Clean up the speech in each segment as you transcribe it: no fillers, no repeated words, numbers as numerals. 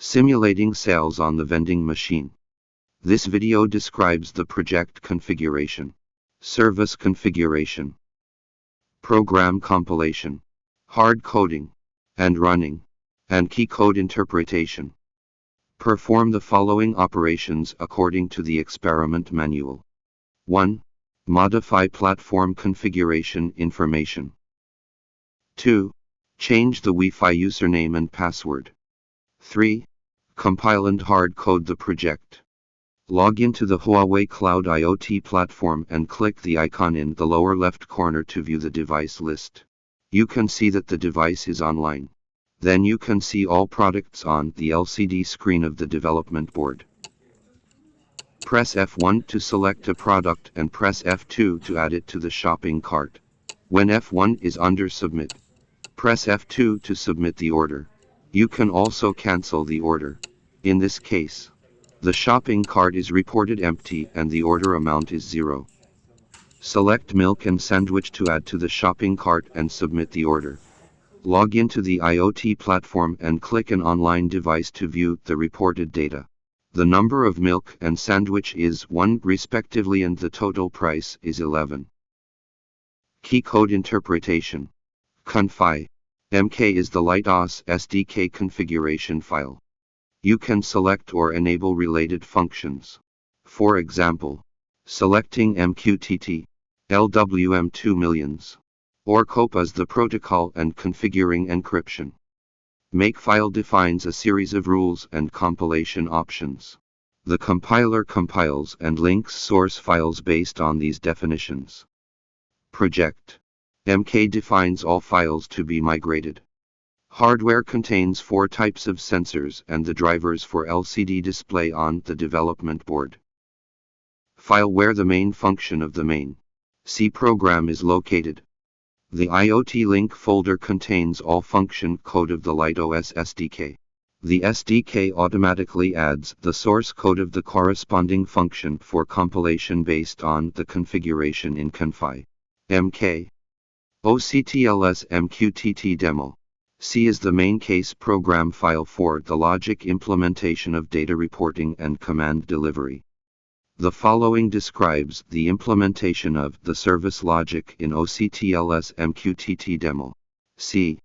Simulating sales on the vending machine. This video describes the project configuration, service configuration, program compilation, hard coding, and running, and key code interpretation. Perform the following operations according to the experiment manual. 1. Modify platform configuration information. 2. Change the Wi-Fi username and password. 3. Compile and hard code the project. Log into the Huawei Cloud IoT platform and click the icon in the lower left corner to view the device list. You can see that the device is online. Then you can see all products on the LCD screen of the development board. Press F1 to select a product and press F2 to add it to the shopping cart. When F1 is under Submit, press F2 to submit the order. You can also cancel the order. In this case, the shopping cart is reported empty and the order amount is 0. Select milk and sandwich to add to the shopping cart and submit the order. Log into the IoT platform and click an online device to view the reported data. The number of milk and sandwich is 1 respectively and the total price is 11. Key code interpretation. Confi. MK is the LightOS SDK configuration file. You can select or enable related functions. For example, selecting MQTT, LWM2 millions, or COPE as the protocol and configuring encryption. Makefile defines a series of rules and compilation options. The compiler compiles and links source files based on these definitions. Project. MK defines all files to be migrated. Hardware contains 4 types of sensors and the drivers for LCD display on the development board. File where the main function of the main C program is located. The IoT link folder contains all function code of the LightOS SDK. The SDK automatically adds the source code of the corresponding function for compilation based on the configuration in Confi. MK. OCTLS MQTT demo. C is the main case program file for the logic implementation of data reporting and command delivery. The following describes the implementation of the service logic in OCTLS MQTT demo. C.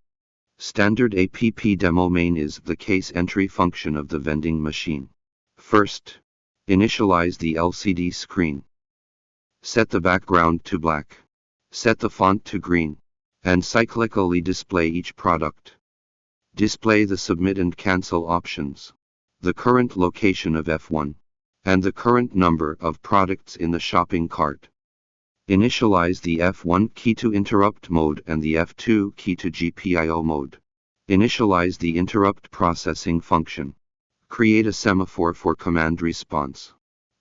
Standard APP demo main is the case entry function of the vending machine. First, initialize the LCD screen. Set the background to black. Set the font to green, and cyclically display each product. Display the submit and cancel options, the current location of F1, and the current number of products in the shopping cart. Initialize the F1 key to interrupt mode and the F2 key to GPIO mode. Initialize the interrupt processing function. Create a semaphore for command response.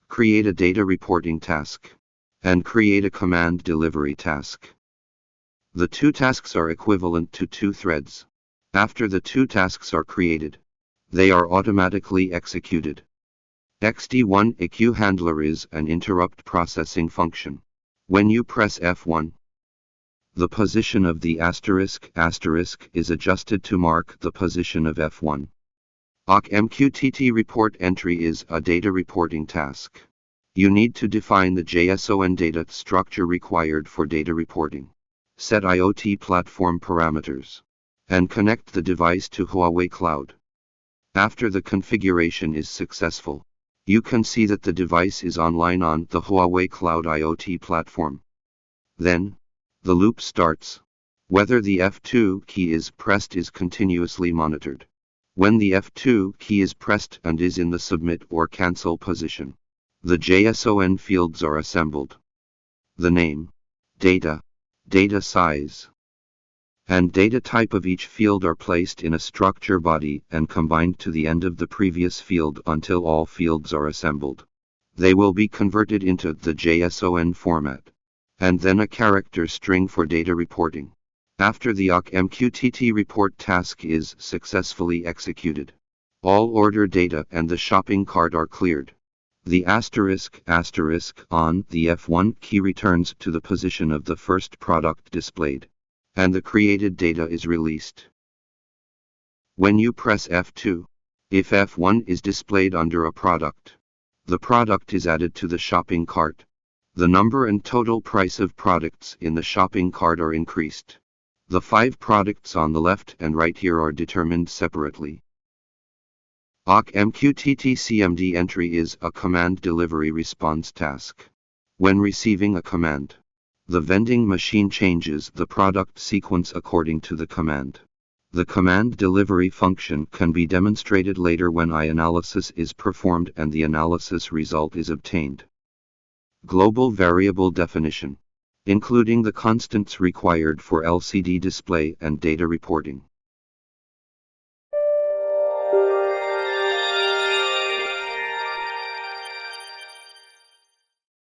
Create a data reporting task. And create a command delivery task. The 2 tasks are equivalent to 2 threads. After the 2 tasks are created, they are automatically executed. XD1 EQ handler is an interrupt processing function. When you press F1, the position of the asterisk is adjusted to mark the position of F1. Awk MQTT report entry is a data reporting task. You need to define the JSON data structure required for data reporting. Set IoT platform parameters. And connect the device to Huawei Cloud. After the configuration is successful, you can see that the device is online on the Huawei Cloud IoT platform. Then, the loop starts. Whether the F2 key is pressed is continuously monitored. When the F2 key is pressed and is in the submit or cancel position, the JSON fields are assembled. The name, data, data size, and data type of each field are placed in a structure body and combined to the end of the previous field until all fields are assembled. They will be converted into the JSON format, and then a character string for data reporting. After the awk MQTT report task is successfully executed, all order data and the shopping cart are cleared. The asterisk on the F1 key returns to the position of the first product displayed, and the created data is released. When you press F2, If F1 is displayed under a product, the product is added to the shopping cart. The number and total price of products in the shopping cart are increased. The 5 products on the left and right here are determined separately. awk MQTT-CMD entry is a command delivery response task. When receiving a command, the vending machine changes the product sequence according to the command. The command delivery function can be demonstrated later when analysis is performed and the analysis result is obtained. Global variable definition, including the constants required for LCD display and data reporting.